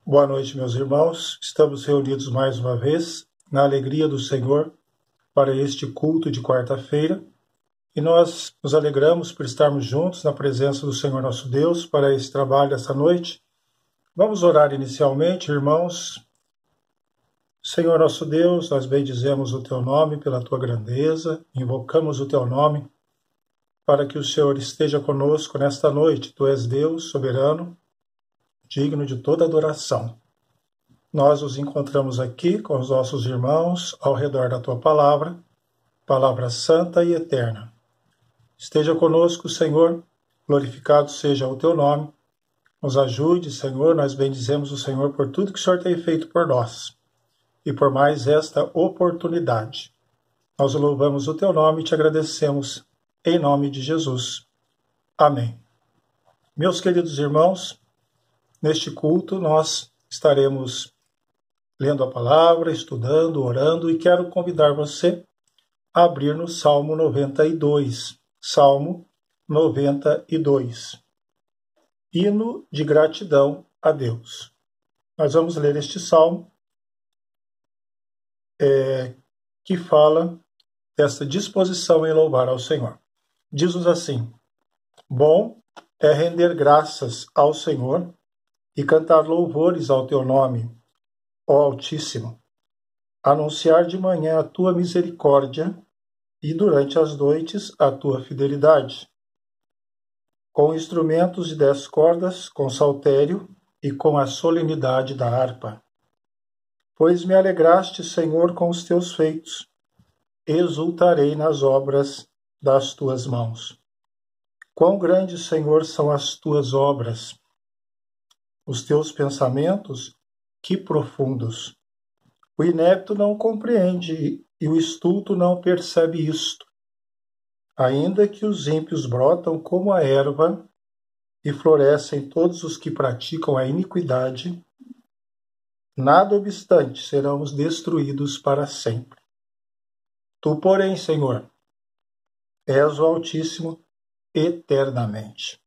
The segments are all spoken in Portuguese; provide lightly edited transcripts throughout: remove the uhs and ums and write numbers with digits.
Boa noite, meus irmãos. Estamos reunidos mais uma vez na alegria do Senhor para este culto de quarta-feira e nós nos alegramos por estarmos juntos na presença do Senhor nosso Deus para esse trabalho essa noite. Vamos orar inicialmente, irmãos. Senhor nosso Deus, nós bendizemos o Teu nome pela Tua grandeza, invocamos o Teu nome para que o Senhor esteja conosco nesta noite. Tu és Deus soberano, digno de toda adoração. Nós nos encontramos aqui com os nossos irmãos ao redor da Tua palavra, palavra santa e eterna. Esteja conosco, Senhor, glorificado seja o Teu nome. Nos ajude, Senhor, nós bendizemos o Senhor por tudo que o Senhor tem feito por nós e por mais esta oportunidade. Nós louvamos o Teu nome e te agradecemos em nome de Jesus. Amém. Meus queridos irmãos, neste culto nós estaremos lendo a palavra, estudando, orando, e quero convidar você a abrir no Salmo 92. Salmo 92. Hino de gratidão a Deus. Nós vamos ler este salmo que fala dessa disposição em louvar ao Senhor. Diz-nos assim: bom é render graças ao Senhor e cantar louvores ao Teu nome, ó Altíssimo, anunciar de manhã a Tua misericórdia e durante as noites a Tua fidelidade, com instrumentos de 10 cordas, com saltério e com a solenidade da harpa. Pois me alegraste, Senhor, com os Teus feitos, exultarei nas obras das Tuas mãos. Quão grandes, Senhor, são as Tuas obras, os Teus pensamentos, que profundos! O inepto não compreende e o estulto não percebe isto. Ainda que os ímpios brotam como a erva e florescem todos os que praticam a iniquidade, nada obstante serão destruídos para sempre. Tu, porém, Senhor, és o Altíssimo eternamente.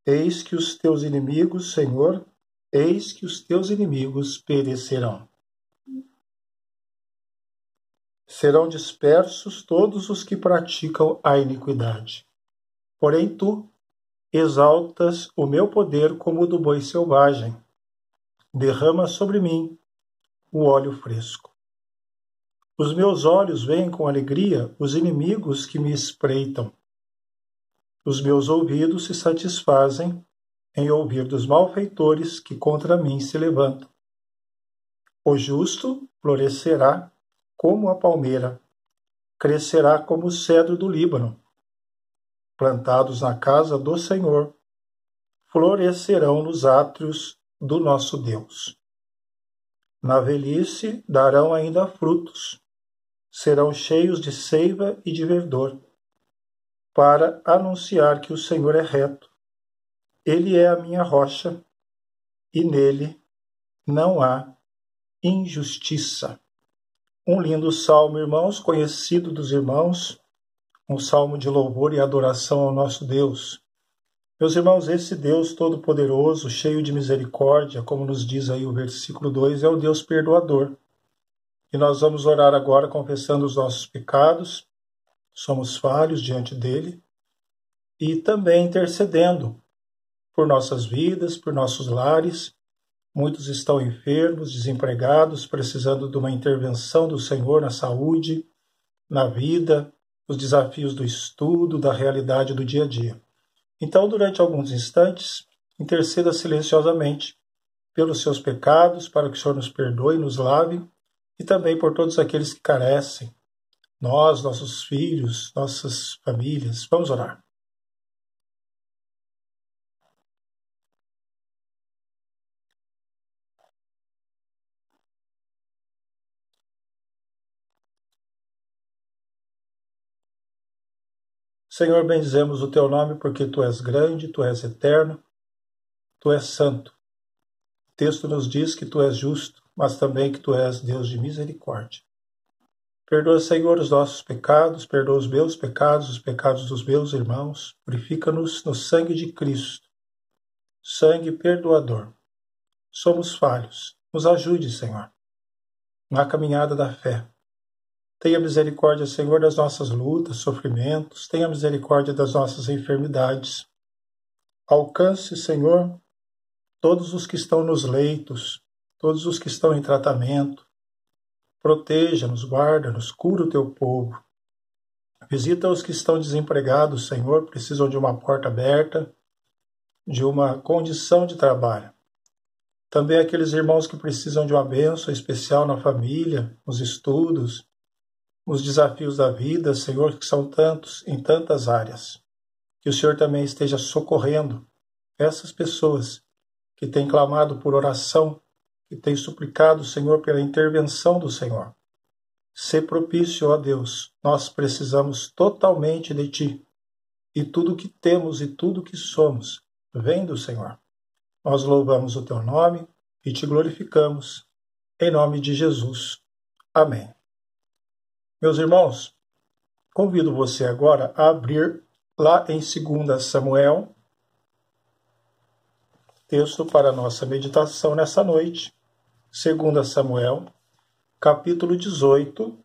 Eis que os Teus inimigos, Senhor, eis que os Teus inimigos perecerão. Serão dispersos todos os que praticam a iniquidade. Porém Tu exaltas o meu poder como o do boi selvagem. Derrama sobre mim o óleo fresco. Os meus olhos veem com alegria os inimigos que me espreitam. Os meus ouvidos se satisfazem em ouvir dos malfeitores que contra mim se levantam. O justo florescerá como a palmeira, crescerá como o cedro do Líbano. Plantados na casa do Senhor, florescerão nos átrios do nosso Deus. Na velhice darão ainda frutos, serão cheios de seiva e de verdor, para anunciar que o Senhor é reto. Ele é a minha rocha, e nele não há injustiça. Um lindo salmo, irmãos, conhecido dos irmãos, um salmo de louvor e adoração ao nosso Deus. Meus irmãos, esse Deus todo-poderoso, cheio de misericórdia, como nos diz aí o versículo 2, é o Deus perdoador. E nós vamos orar agora confessando os nossos pecados, somos falhos diante dele, e também intercedendo por nossas vidas, por nossos lares. Muitos estão enfermos, desempregados, precisando de uma intervenção do Senhor na saúde, na vida, os desafios do estudo, da realidade do dia a dia. Então, durante alguns instantes, interceda silenciosamente pelos seus pecados, para que o Senhor nos perdoe, nos lave, e também por todos aqueles que carecem, nós, nossos filhos, nossas famílias. Vamos orar. Senhor, bendizemos o Teu nome porque Tu és grande, Tu és eterno, Tu és santo. O texto nos diz que Tu és justo, mas também que Tu és Deus de misericórdia. Perdoa, Senhor, os nossos pecados, perdoa os meus pecados, os pecados dos meus irmãos. Purifica-nos no sangue de Cristo, sangue perdoador. somos falhos. Nos ajude, Senhor, na caminhada da fé. Tenha misericórdia, Senhor, das nossas lutas, sofrimentos. Tenha misericórdia das nossas enfermidades. Alcance, Senhor, todos os que estão nos leitos, todos os que estão em tratamento. Proteja-nos, guarda-nos, cura o teu povo. Visita os que estão desempregados, Senhor, precisam de uma porta aberta, de uma condição de trabalho. Também aqueles irmãos que precisam de uma bênção especial na família, nos estudos, nos desafios da vida, Senhor, que são tantos, em tantas áreas. Que o Senhor também esteja socorrendo essas pessoas que têm clamado por oração, que têm suplicado, Senhor, pela intervenção do Senhor. Sê propício, ó Deus, nós precisamos totalmente de Ti. E tudo que temos e tudo que somos vem do Senhor. Nós louvamos o Teu nome e Te glorificamos, em nome de Jesus. Amém. Meus irmãos, convido você agora a abrir lá em 2 Samuel, texto para a nossa meditação nessa noite, 2 Samuel, capítulo 18,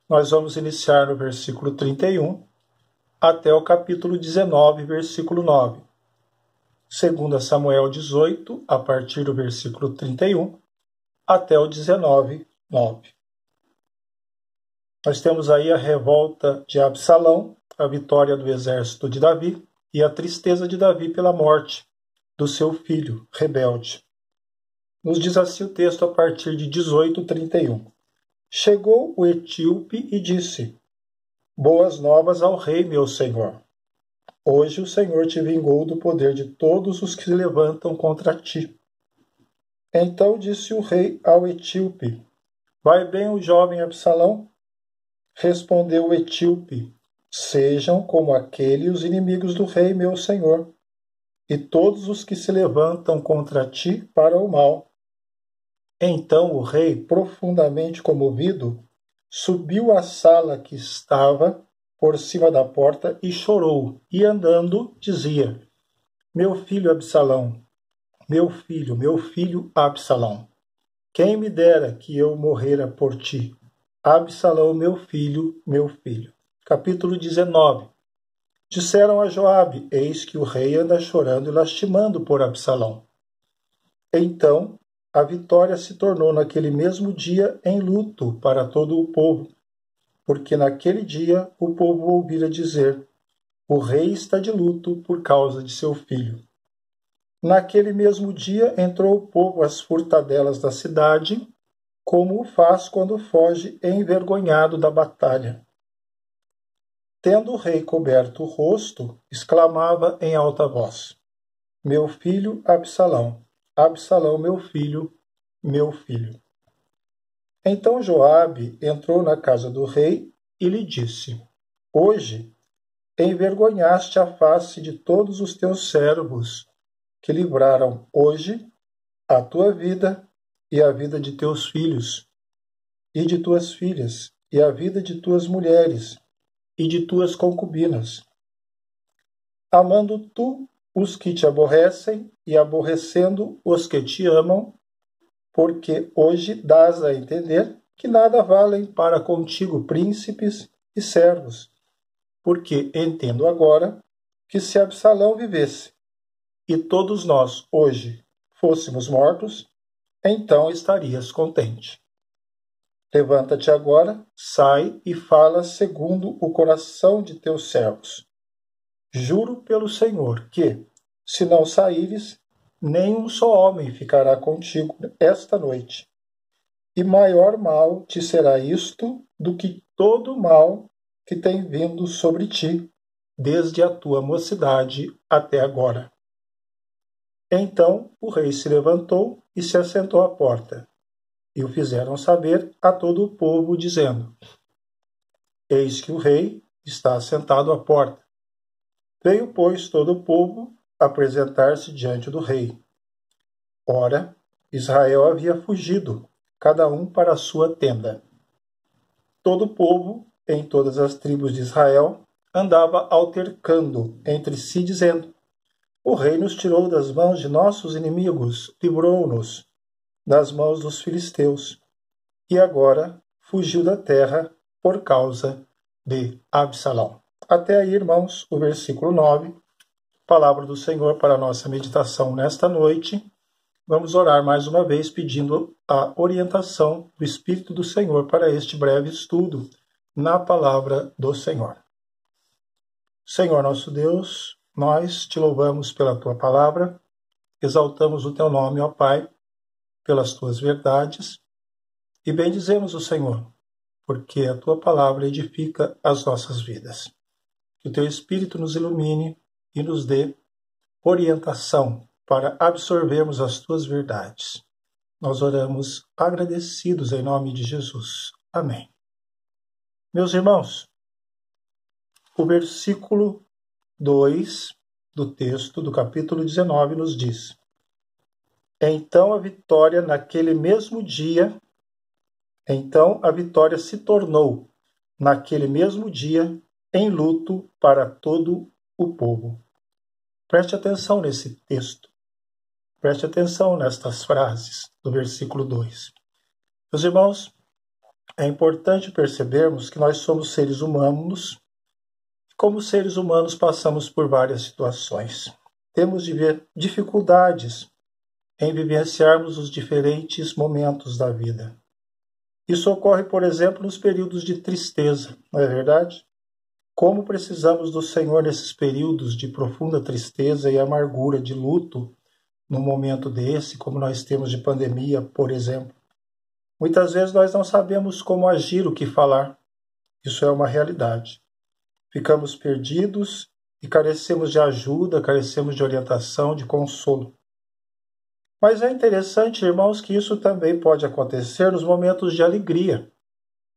nós vamos iniciar no versículo 31 até o capítulo 19, versículo 9. 2 Samuel 18, a partir do versículo 31 até o 19, 9. Nós temos aí a revolta de Absalão, a vitória do exército de Davi e a tristeza de Davi pela morte do seu filho rebelde. Nos diz assim o texto a partir de 18:31. Chegou o etíope e disse: Boas novas ao rei, meu senhor. Hoje o Senhor te vingou do poder de todos os que se levantam contra ti. Então disse o rei ao etíope: Vai bem o jovem Absalão? Respondeu o etíope: Sejam como aquele os inimigos do rei, meu senhor, e todos os que se levantam contra ti para o mal. Então o rei, profundamente comovido, subiu à sala que estava por cima da porta e chorou, e andando dizia: Meu filho Absalão, meu filho Absalão, quem me dera que eu morrera por ti. Absalão, meu filho, meu filho. Capítulo 19. Disseram a Joabe: Eis que o rei anda chorando e lastimando por Absalão. Então a vitória se tornou naquele mesmo dia em luto para todo o povo, porque naquele dia o povo ouvira dizer: O rei está de luto por causa de seu filho. Naquele mesmo dia entrou o povo às furtadelas da cidade, como o faz quando foge envergonhado da batalha. Tendo o rei coberto o rosto, exclamava em alta voz: Meu filho Absalão, Absalão, meu filho, meu filho. Então Joabe entrou na casa do rei e lhe disse: Hoje envergonhaste a face de todos os teus servos, que livraram hoje a tua vida e a vida de teus filhos, e de tuas filhas, e a vida de tuas mulheres, e de tuas concubinas, amando tu os que te aborrecem e aborrecendo os que te amam, porque hoje dás a entender que nada valem para contigo príncipes e servos, porque entendo agora que se Absalão vivesse e todos nós hoje fôssemos mortos, então estarias contente. Levanta-te agora, sai e fala segundo o coração de teus servos. Juro pelo Senhor que, se não saíres, nem um só homem ficará contigo esta noite. E maior mal te será isto do que todo o mal que tem vindo sobre ti, desde a tua mocidade até agora. Então o rei se levantou e se assentou à porta, e o fizeram saber a todo o povo, dizendo: Eis que o rei está assentado à porta. Veio, pois, todo o povo apresentar-se diante do rei. Ora, Israel havia fugido, cada um para a sua tenda. Todo o povo, em todas as tribos de Israel, andava altercando entre si, dizendo: O rei nos tirou das mãos de nossos inimigos, livrou-nos das mãos dos filisteus, e agora fugiu da terra por causa de Absalão. Até aí, irmãos, o versículo 9, palavra do Senhor para a nossa meditação nesta noite. Vamos orar mais uma vez pedindo a orientação do Espírito do Senhor para este breve estudo na palavra do Senhor. Senhor nosso Deus, nós te louvamos pela tua palavra, exaltamos o teu nome, ó Pai, pelas tuas verdades, e bendizemos o Senhor, porque a tua palavra edifica as nossas vidas. Que o teu Espírito nos ilumine e nos dê orientação para absorvermos as tuas verdades. Nós oramos agradecidos em nome de Jesus. Amém. Meus irmãos, o versículo 2 do texto do capítulo 19 nos diz: Então a vitória se tornou, naquele mesmo dia, em luto para todo o povo. Preste atenção nesse texto. Preste atenção nestas frases do versículo 2. Meus irmãos, é importante percebermos que nós somos seres humanos. Como seres humanos passamos por várias situações. Temos dificuldades em vivenciarmos os diferentes momentos da vida. Isso ocorre, por exemplo, nos períodos de tristeza, não é verdade? Como precisamos do Senhor nesses períodos de profunda tristeza e amargura, de luto, num momento desse, como nós temos de pandemia, por exemplo. Muitas vezes nós não sabemos como agir, o que falar. Isso é uma realidade. Ficamos perdidos e carecemos de ajuda, carecemos de orientação, de consolo. Mas é interessante, irmãos, que isso também pode acontecer nos momentos de alegria,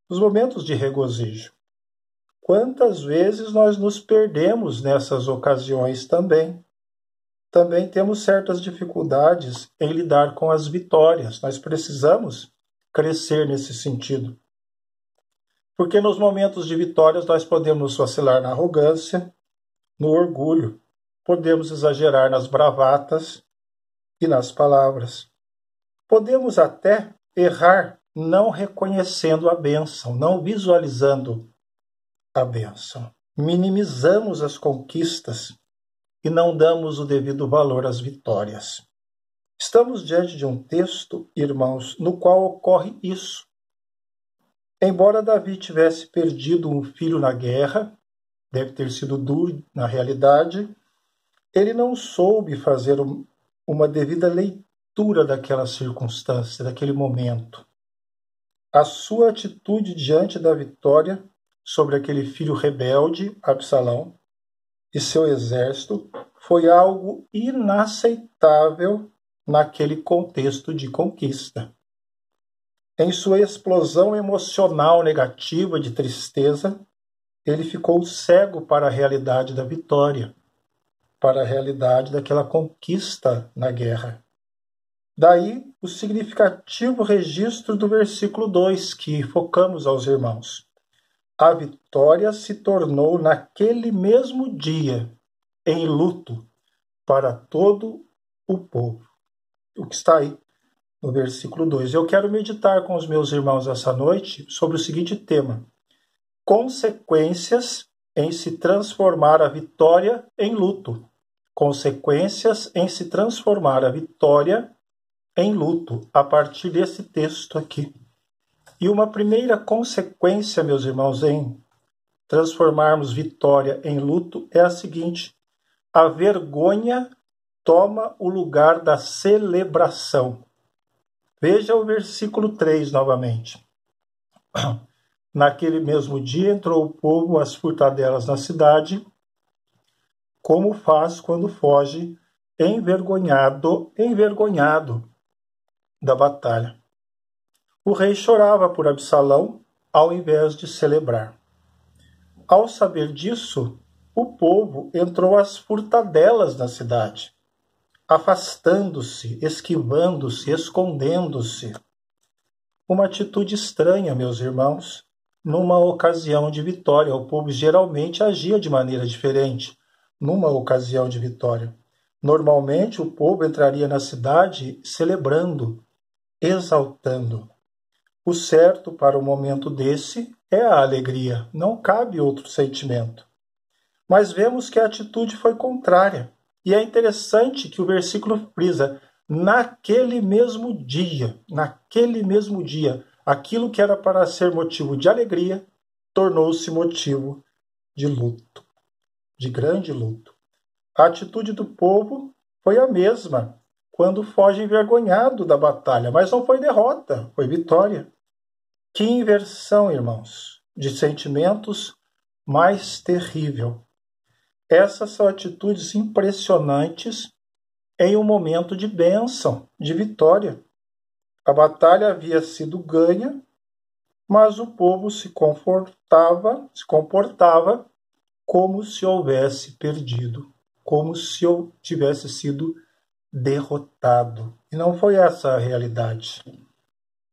nos momentos de regozijo. Quantas vezes nós nos perdemos nessas ocasiões também? Também temos certas dificuldades em lidar com as vitórias. Nós precisamos crescer nesse sentido. Porque nos momentos de vitórias nós podemos vacilar na arrogância, no orgulho, podemos exagerar nas bravatas e nas palavras. Podemos até errar não reconhecendo a bênção, não visualizando a bênção. Minimizamos as conquistas e não damos o devido valor às vitórias. Estamos diante de um texto, irmãos, no qual ocorre isso. Embora Davi tivesse perdido um filho na guerra, deve ter sido duro na realidade, ele não soube fazer uma devida leitura daquela circunstância, daquele momento. A sua atitude diante da vitória sobre aquele filho rebelde, Absalão, e seu exército, foi algo inaceitável naquele contexto de conquista. Em sua explosão emocional negativa de tristeza, ele ficou cego para a realidade da vitória, para a realidade daquela conquista na guerra. Daí o significativo registro do versículo 2, que focamos aos irmãos. A vitória se tornou naquele mesmo dia em luto para todo o povo. O que está aí no versículo 2. Eu quero meditar com os meus irmãos essa noite sobre o seguinte tema: consequências em se transformar a vitória em luto. Consequências em se transformar a vitória em luto, a partir desse texto aqui. E uma primeira consequência, meus irmãos, em transformarmos vitória em luto é a seguinte: a vergonha toma o lugar da celebração. Veja o versículo 3 novamente. Naquele mesmo dia entrou o povo às furtadelas na cidade, como faz quando foge envergonhado da batalha. O rei chorava por Absalão, ao invés de celebrar. Ao saber disso, o povo entrou às furtadelas na cidade, afastando-se, esquivando-se, escondendo-se. Uma atitude estranha, meus irmãos, numa ocasião de vitória. O povo geralmente agia de maneira diferente numa ocasião de vitória. Normalmente o povo entraria na cidade celebrando, exaltando. O certo para um momento desse é a alegria, não cabe outro sentimento. Mas vemos que a atitude foi contrária. E é interessante que o versículo frisa, naquele mesmo dia, aquilo que era para ser motivo de alegria, tornou-se motivo de luto, de grande luto. A atitude do povo foi a mesma, quando foge envergonhado da batalha, mas não foi derrota, foi vitória. Que inversão, irmãos, de sentimentos mais terrível. Essas são atitudes impressionantes em um momento de bênção, de vitória. A batalha havia sido ganha, mas o povo se comportava como se houvesse perdido, como se eu tivesse sido derrotado. E não foi essa a realidade.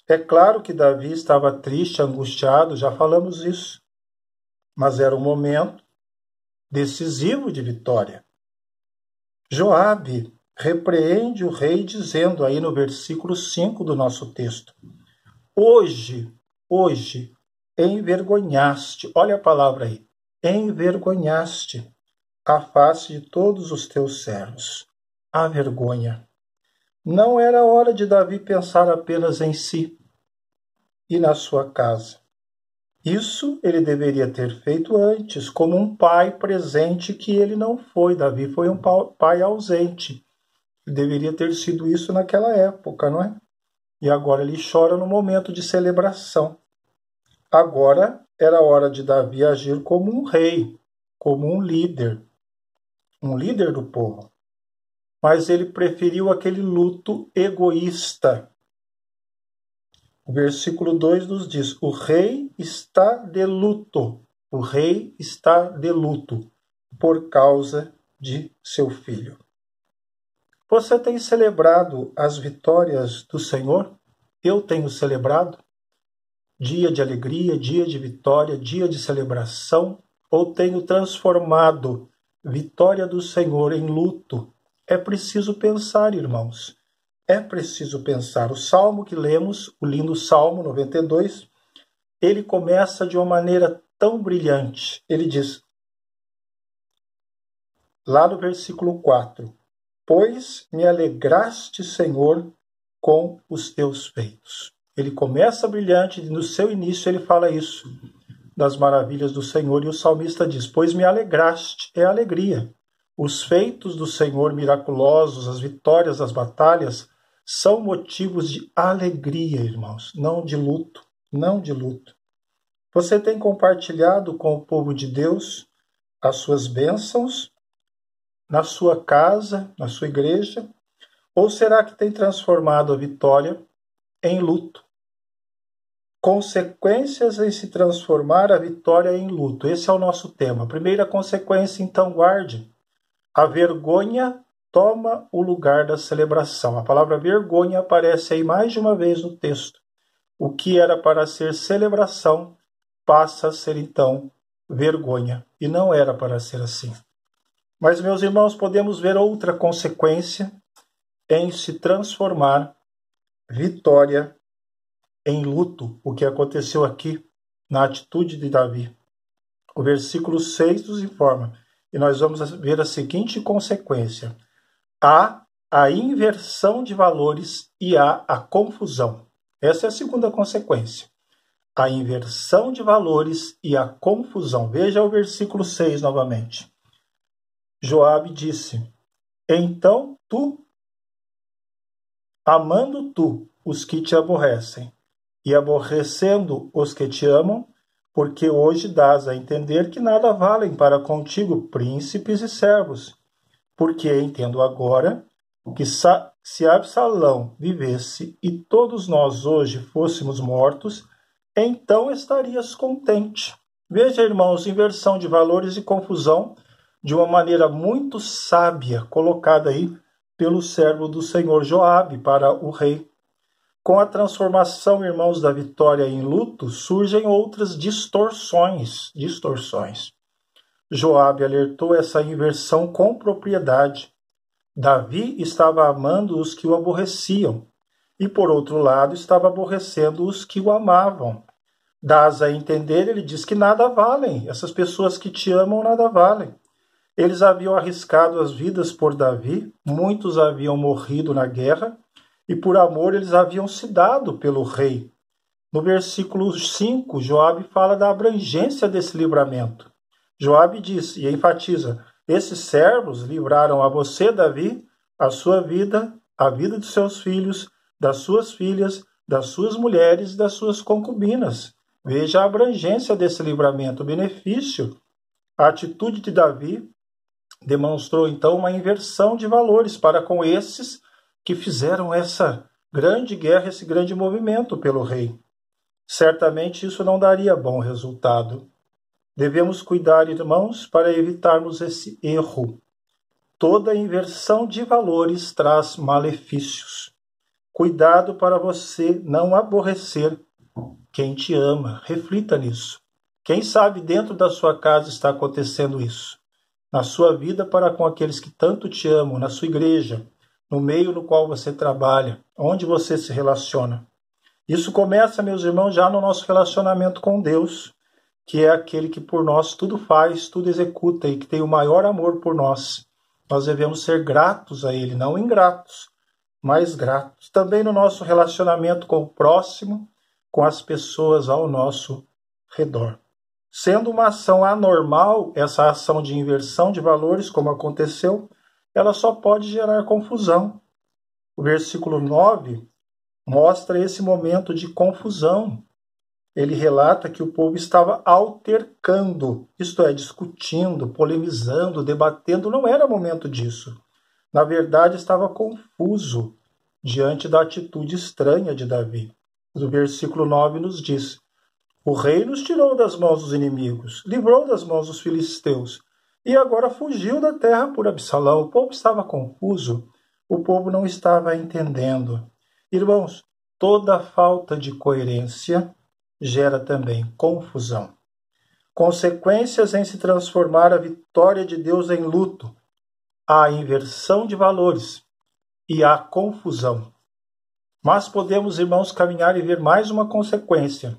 É claro que Davi estava triste, angustiado, já falamos isso, mas era um momento decisivo de vitória. Joabe repreende o rei dizendo aí no versículo 5 do nosso texto: Hoje, envergonhaste, olha a palavra aí, envergonhaste a face de todos os teus servos. A vergonha. Não era hora de Davi pensar apenas em si e na sua casa. Isso ele deveria ter feito antes, como um pai presente que ele não foi. Davi foi um pai ausente. Deveria ter sido isso naquela época, não é? E agora ele chora no momento de celebração. Agora era hora de Davi agir como um rei, como um líder do povo. Mas ele preferiu aquele luto egoísta. O versículo 2 nos diz: o rei está de luto. O rei está de luto por causa de seu filho. Você tem celebrado as vitórias do Senhor? Eu tenho celebrado. Dia de alegria, dia de vitória, dia de celebração. Ou tenho transformado vitória do Senhor em luto? É preciso pensar, irmãos. É preciso pensar. O salmo que lemos, o lindo Salmo 92, ele começa de uma maneira tão brilhante. Ele diz, lá no versículo 4, pois me alegraste, Senhor, com os teus feitos. Ele começa brilhante e no seu início ele fala isso, das maravilhas do Senhor, e o salmista diz, pois me alegraste, é alegria. Os feitos do Senhor miraculosos, as vitórias das batalhas, são motivos de alegria, irmãos, não de luto, não de luto. Você tem compartilhado com o povo de Deus as suas bênçãos na sua casa, na sua igreja? Ou será que tem transformado a vitória em luto? Consequências em se transformar a vitória em luto. Esse é o nosso tema. A primeira consequência, então, guarde. A vergonha toma o lugar da celebração. A palavra vergonha aparece aí mais de uma vez no texto. O que era para ser celebração passa a ser, então, vergonha. E não era para ser assim. Mas, meus irmãos, podemos ver outra consequência em se transformar vitória em luto, o que aconteceu aqui na atitude de Davi. O versículo 6 nos informa, e nós vamos ver a seguinte consequência. Há a inversão de valores e há a confusão. Essa é a segunda consequência. A inversão de valores e a confusão. Veja o versículo 6 novamente. Joabe disse, então tu, amando tu os que te aborrecem, e aborrecendo os que te amam, porque hoje dás a entender que nada valem para contigo príncipes e servos. Porque entendo agora que se Absalão vivesse e todos nós hoje fôssemos mortos, então estarias contente. Veja, irmãos, inversão de valores e confusão de uma maneira muito sábia, colocada aí pelo servo do Senhor Joabe para o rei. Com a transformação, irmãos, da vitória em luto, surgem outras distorções. Joabe alertou essa inversão com propriedade. Davi estava amando os que o aborreciam, e por outro lado estava aborrecendo os que o amavam. Dás a entender, ele diz que nada valem, essas pessoas que te amam nada valem. Eles haviam arriscado as vidas por Davi, muitos haviam morrido na guerra, e por amor eles haviam se dado pelo rei. No versículo 5, Joabe fala da abrangência desse livramento. Joabe diz e enfatiza: esses servos livraram a você, Davi, a sua vida, a vida de seus filhos, das suas filhas, das suas mulheres e das suas concubinas. Veja a abrangência desse livramento, o benefício. A atitude de Davi demonstrou então uma inversão de valores para com esses que fizeram essa grande guerra, esse grande movimento pelo rei. Certamente isso não daria bom resultado. Devemos cuidar, irmãos, para evitarmos esse erro. Toda inversão de valores traz malefícios. Cuidado para você não aborrecer quem te ama. Reflita nisso. Quem sabe dentro da sua casa está acontecendo isso. Na sua vida para com aqueles que tanto te amam, na sua igreja, no meio no qual você trabalha, onde você se relaciona. Isso começa, meus irmãos, já no nosso relacionamento com Deus, que é aquele que por nós tudo faz, tudo executa e que tem o maior amor por nós. Nós devemos ser gratos a Ele, não ingratos, mas gratos. Também no nosso relacionamento com o próximo, com as pessoas ao nosso redor. Sendo uma ação anormal, essa ação de inversão de valores, como aconteceu, ela só pode gerar confusão. O versículo 9 mostra esse momento de confusão. Ele relata que o povo estava altercando, isto é, discutindo, polemizando, debatendo. Não era momento disso. Na verdade, estava confuso diante da atitude estranha de Davi. O versículo 9 nos diz: o rei nos tirou das mãos dos inimigos, livrou das mãos dos filisteus, e agora fugiu da terra por Absalão. O povo estava confuso, o povo não estava entendendo. Irmãos, toda falta de coerência gera também confusão. Consequências em se transformar a vitória de Deus em luto, a inversão de valores e a confusão. Mas podemos, irmãos, caminhar e ver mais uma consequência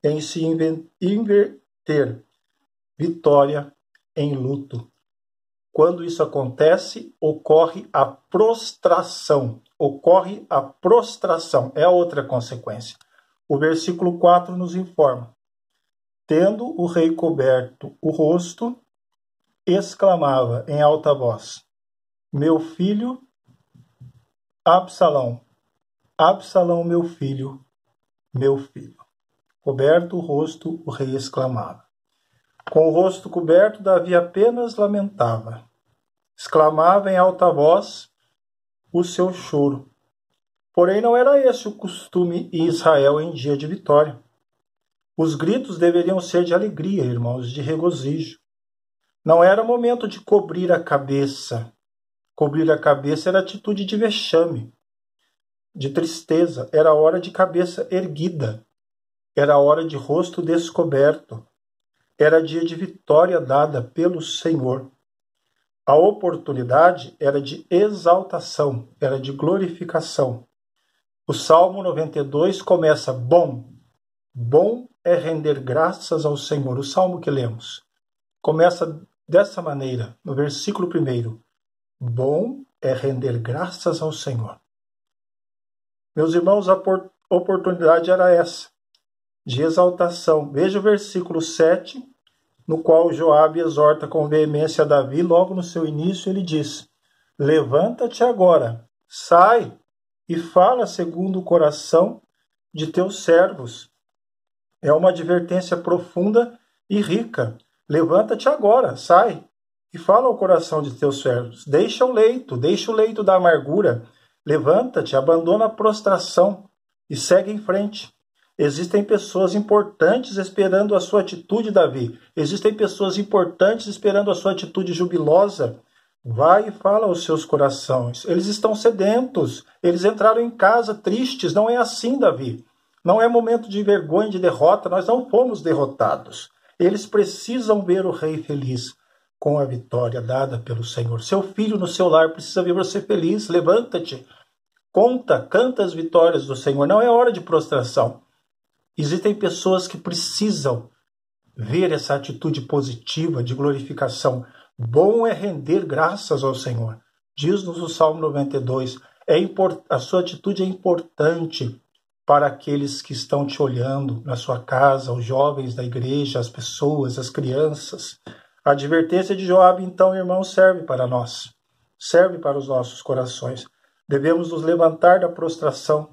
em se inverter vitória em luto. Quando isso acontece, ocorre a prostração. É a outra consequência. O versículo 4 nos informa: tendo o rei coberto o rosto, exclamava em alta voz: meu filho Absalão, Absalão, meu filho, meu filho. Coberto o rosto, o rei exclamava. Com o rosto coberto, Davi apenas lamentava. Exclamava em alta voz o seu choro. Porém, não era esse o costume em Israel em dia de vitória. Os gritos deveriam ser de alegria, irmãos, de regozijo. Não era momento de cobrir a cabeça. Cobrir a cabeça era atitude de vexame, de tristeza. Era hora de cabeça erguida. Era hora de rosto descoberto. Era dia de vitória dada pelo Senhor. A oportunidade era de exaltação, era de glorificação. O Salmo 92 começa: bom é render graças ao Senhor. O salmo que lemos começa dessa maneira, no versículo 1. Bom é render graças ao Senhor. Meus irmãos, a oportunidade era essa, de exaltação. Veja o versículo 7, no qual Joabe exorta com veemência a Davi. Logo no seu início ele diz: levanta-te agora, sai e fala segundo o coração de teus servos. É uma advertência profunda e rica. Levanta-te agora, sai e fala ao coração de teus servos. Deixa o leito da amargura. Levanta-te, abandona a prostração e segue em frente. Existem pessoas importantes esperando a sua atitude, Davi. Existem pessoas importantes esperando a sua atitude jubilosa. Vai e fala aos seus corações. Eles estão sedentos. Eles entraram em casa tristes. Não é assim, Davi. Não é momento de vergonha, de derrota. Nós não fomos derrotados. Eles precisam ver o rei feliz. com a vitória dada pelo Senhor. Seu filho no seu lar precisa ver você feliz. Levanta-te, canta as vitórias do Senhor. Não é hora de prostração. Existem pessoas que precisam ver essa atitude positiva de glorificação. Bom é render graças ao Senhor. Diz-nos o Salmo 92. A sua atitude é importante para aqueles que estão te olhando na sua casa, os jovens da igreja, as pessoas, as crianças. A advertência de Joabe, então, irmão, serve para nós. Serve para os nossos corações. Devemos nos levantar da prostração.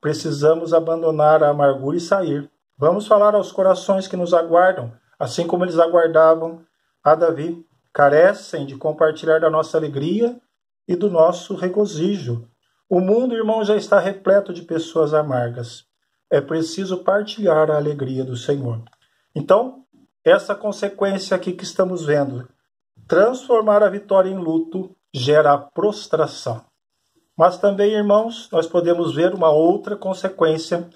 Precisamos abandonar a amargura e sair. Vamos falar aos corações que nos aguardam, assim como eles aguardavam a Davi. Carecem de compartilhar da nossa alegria e do nosso regozijo. O mundo, irmão, já está repleto de pessoas amargas. É preciso partilhar a alegria do Senhor. Então, essa consequência aqui que estamos vendo, transformar a vitória em luto, gera a prostração. Mas também, irmãos, nós podemos ver uma outra consequência,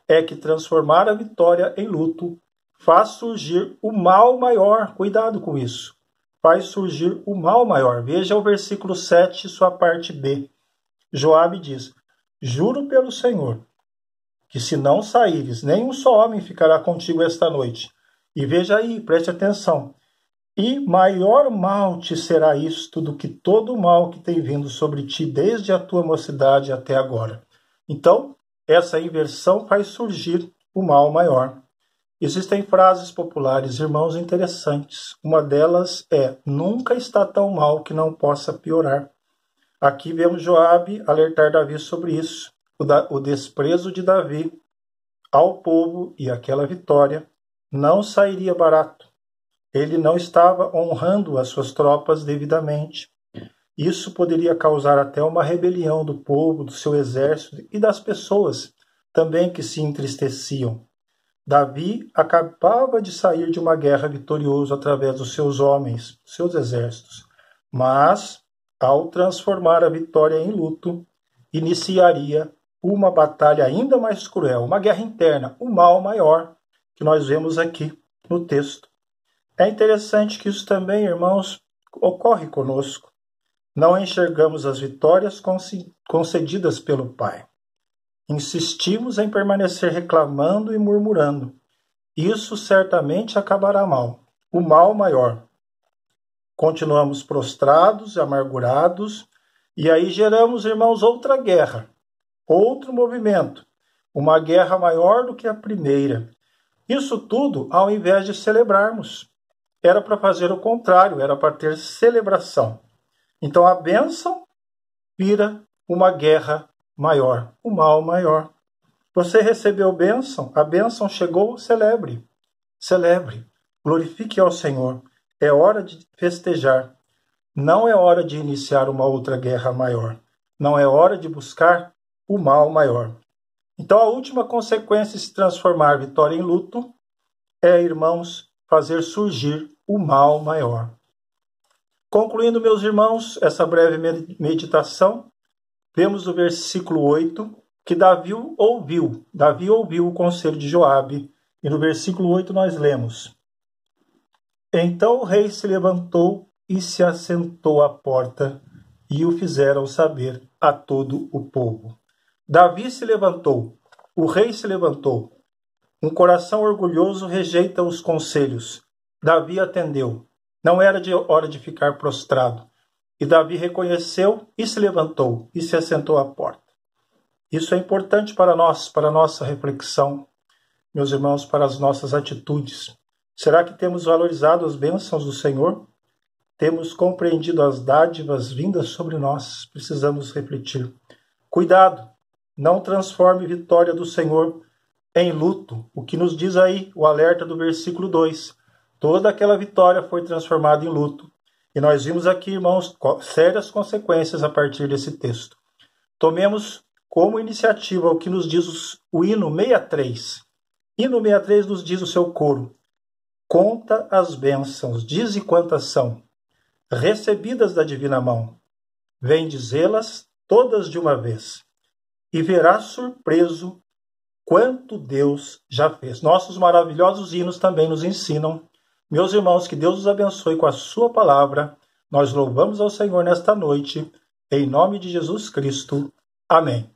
é que transformar a vitória em luto faz surgir o mal maior. Cuidado com isso. Faz surgir o mal maior. Veja o versículo 7, sua parte B. Joabe diz: juro pelo Senhor, que se não saíres, nem um só homem ficará contigo esta noite. E veja aí, preste atenção. E maior mal te será isto do que todo o mal que tem vindo sobre ti desde a tua mocidade até agora. Então, essa inversão faz surgir o mal maior. Existem frases populares, irmãos, interessantes. Uma delas é: nunca está tão mal que não possa piorar. Aqui vemos Joabe alertar Davi sobre isso. O desprezo de Davi ao povo e aquela vitória não sairia barato. Ele não estava honrando as suas tropas devidamente. Isso poderia causar até uma rebelião do povo, do seu exército e das pessoas também que se entristeciam. Davi acabava de sair de uma guerra vitorioso através dos seus homens, seus exércitos. Mas, ao transformar a vitória em luto, iniciaria uma batalha ainda mais cruel, uma guerra interna, o mal maior, que nós vemos aqui no texto. É interessante que isso também, irmãos, ocorre conosco. Não enxergamos as vitórias concedidas pelo Pai. Insistimos em permanecer reclamando e murmurando. Isso certamente acabará mal, o mal maior. Continuamos prostrados e amargurados, e aí geramos, irmãos, outra guerra, outro movimento, uma guerra maior do que a primeira. Isso tudo ao invés de celebrarmos. Era para fazer o contrário, era para ter celebração. Então a bênção vira uma guerra maior, o mal maior. Você recebeu bênção, a bênção chegou, celebre. Celebre, glorifique ao Senhor. É hora de festejar. Não é hora de iniciar uma outra guerra maior. Não é hora de buscar o mal maior. Então a última consequência de se transformar a vitória em luto é, irmãos, fazer surgir o mal maior. Concluindo, meus irmãos, essa breve meditação, vemos no versículo 8 que Davi ouviu o conselho de Joabe, e no versículo 8 nós lemos: então o rei se levantou e se assentou à porta, e o fizeram saber a todo o povo. Davi se levantou, o rei se levantou. Um coração orgulhoso rejeita os conselhos. Davi atendeu. Não era hora de ficar prostrado. E Davi reconheceu e se levantou e se assentou à porta. Isso é importante para nós, para a nossa reflexão, meus irmãos, para as nossas atitudes. Será que temos valorizado as bênçãos do Senhor? Temos compreendido as dádivas vindas sobre nós? Precisamos refletir. Cuidado, não transforme a vitória do Senhor em luto. O que nos diz aí o alerta do versículo 2. Toda aquela vitória foi transformada em luto. E nós vimos aqui, irmãos, sérias consequências a partir desse texto. Tomemos como iniciativa o que nos diz o hino 63. Hino 63 nos diz o seu coro: conta as bênçãos, dize quantas são, recebidas da divina mão. Vem dizê-las todas de uma vez, e verás surpreso quanto Deus já fez. Nossos maravilhosos hinos também nos ensinam Meus irmãos, que Deus os abençoe com a sua palavra. Nós louvamos ao Senhor nesta noite, em nome de Jesus Cristo. Amém.